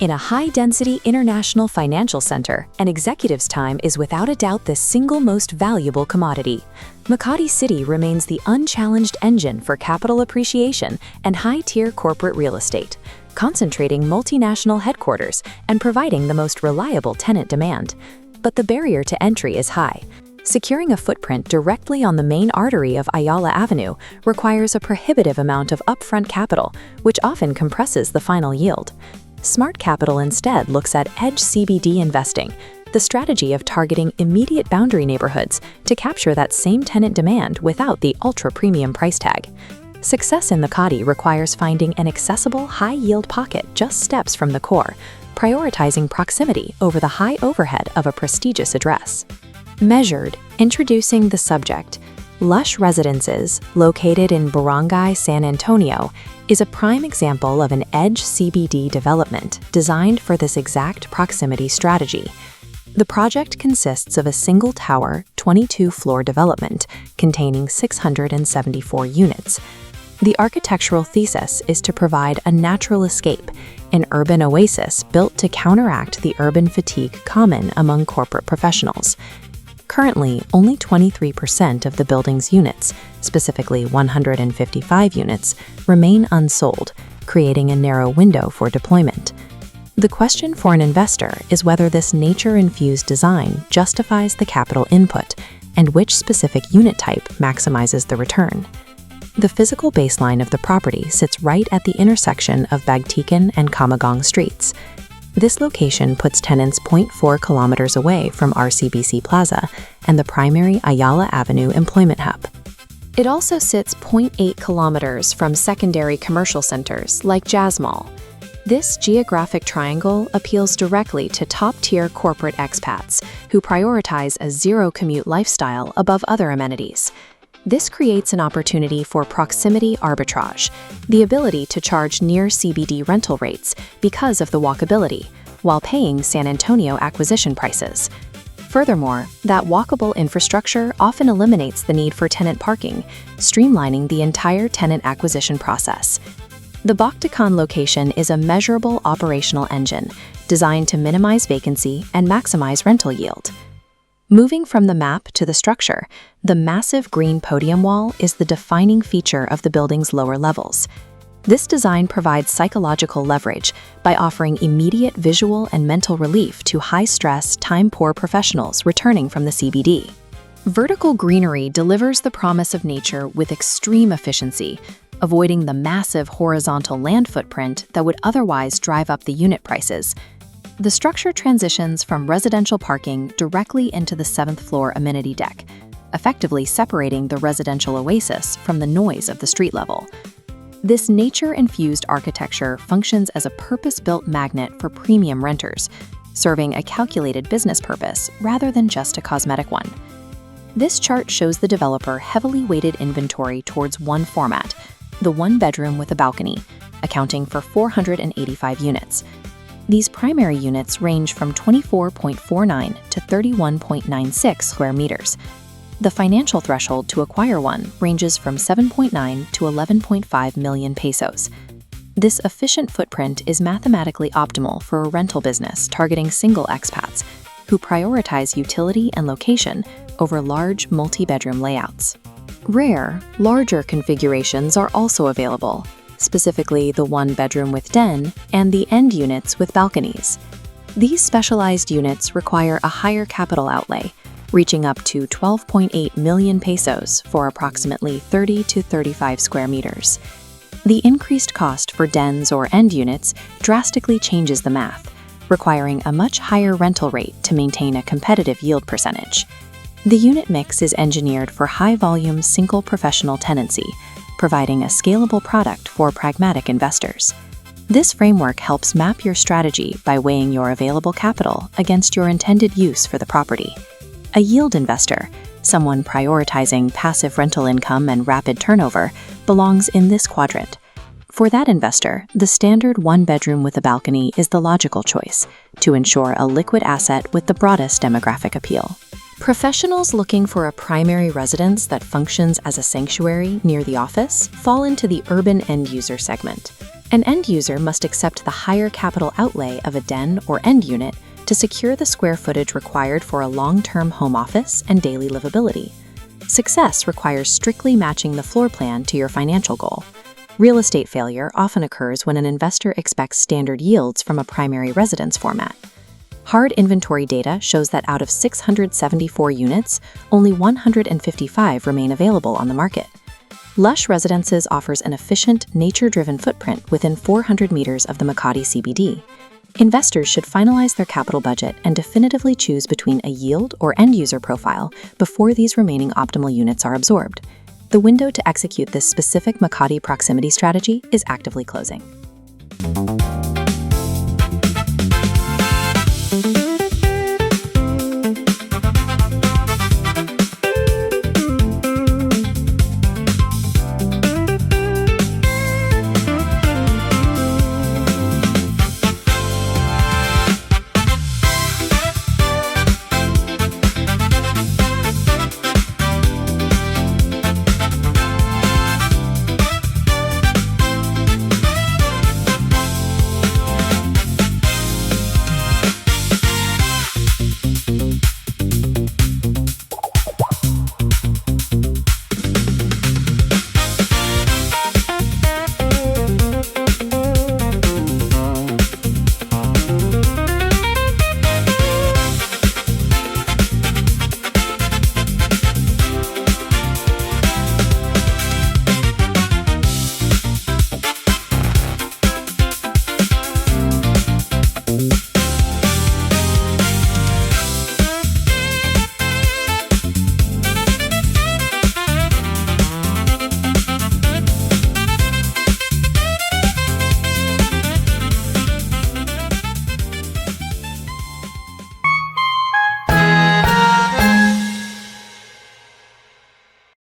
In a high-density international financial center, an executive's time is without a doubt the single most valuable commodity. Makati City remains the unchallenged engine for capital appreciation and high-tier corporate real estate, concentrating multinational headquarters and providing the most reliable tenant demand. But the barrier to entry is high. Securing a footprint directly on the main artery of Ayala Avenue requires a prohibitive amount of upfront capital, which often compresses the final yield. Smart Capital instead looks at edge CBD investing, the strategy of targeting immediate boundary neighborhoods to capture that same tenant demand without the ultra-premium price tag. Success in Makati requires finding an accessible, high-yield pocket just steps from the core, prioritizing proximity over the high overhead of a prestigious address. Measured, introducing the subject. Lush Residences, located in Barangay San Antonio, is a prime example of an edge CBD development designed for this exact proximity strategy. The project consists of a single-tower, 22-floor development containing 674 units. The architectural thesis is to provide a natural escape, an urban oasis built to counteract the urban fatigue common among corporate professionals. Currently, only 23% of the building's units, specifically 155 units, remain unsold, creating a narrow window for deployment. The question for an investor is whether this nature-infused design justifies the capital input and which specific unit type maximizes the return. The physical baseline of the property sits right at the intersection of Bagtikan and Kamagong Streets. This location puts tenants 0.4 kilometers away from RCBC Plaza and the primary Ayala Avenue employment hub. It also sits 0.8 kilometers from secondary commercial centers like Jazz Mall. This geographic triangle appeals directly to top-tier corporate expats who prioritize a zero-commute lifestyle above other amenities. This creates an opportunity for proximity arbitrage, the ability to charge near CBD rental rates because of the walkability, while paying San Antonio acquisition prices. Furthermore, that walkable infrastructure often eliminates the need for tenant parking, streamlining the entire tenant acquisition process. The Bagtikan location is a measurable operational engine designed to minimize vacancy and maximize rental yield. Moving from the map to the structure, the massive green podium wall is the defining feature of the building's lower levels. This design provides psychological leverage by offering immediate visual and mental relief to high-stress, time-poor professionals returning from the CBD. Vertical greenery delivers the promise of nature with extreme efficiency, avoiding the massive horizontal land footprint that would otherwise drive up the unit prices. The structure transitions from residential parking directly into the 7th-floor amenity deck, effectively separating the residential oasis from the noise of the street level. This nature-infused architecture functions as a purpose-built magnet for premium renters, serving a calculated business purpose rather than just a cosmetic one. This chart shows the developer heavily weighted inventory towards one format, the one-bedroom with a balcony, accounting for 485 units. These primary units range from 24.49 to 31.96 square meters. The financial threshold to acquire one ranges from 7.9 to 11.5 million pesos. This efficient footprint is mathematically optimal for a rental business targeting single expats who prioritize utility and location over large multi-bedroom layouts. Rare, larger configurations are also available, specifically the one-bedroom with den and the end units with balconies. These specialized units require a higher capital outlay, reaching up to 12.8 million pesos for approximately 30 to 35 square meters. The increased cost for dens or end units drastically changes the math, requiring a much higher rental rate to maintain a competitive yield percentage. The unit mix is engineered for high-volume single professional tenancy, providing a scalable product for pragmatic investors. This framework helps map your strategy by weighing your available capital against your intended use for the property. A yield investor, someone prioritizing passive rental income and rapid turnover, belongs in this quadrant. For that investor, the standard one-bedroom with a balcony is the logical choice to ensure a liquid asset with the broadest demographic appeal. Professionals looking for a primary residence that functions as a sanctuary near the office fall into the urban end-user segment. An end user must accept the higher capital outlay of a den or end unit to secure the square footage required for a long-term home office and daily livability. Success requires strictly matching the floor plan to your financial goal. Real estate failure often occurs when an investor expects standard yields from a primary residence format. Hard inventory data shows that out of 674 units, only 155 remain available on the market. Lush Residences offers an efficient, nature-driven footprint within 400 meters of the Makati CBD. Investors should finalize their capital budget and definitively choose between a yield or end-user profile before these remaining optimal units are absorbed. The window to execute this specific Makati proximity strategy is actively closing.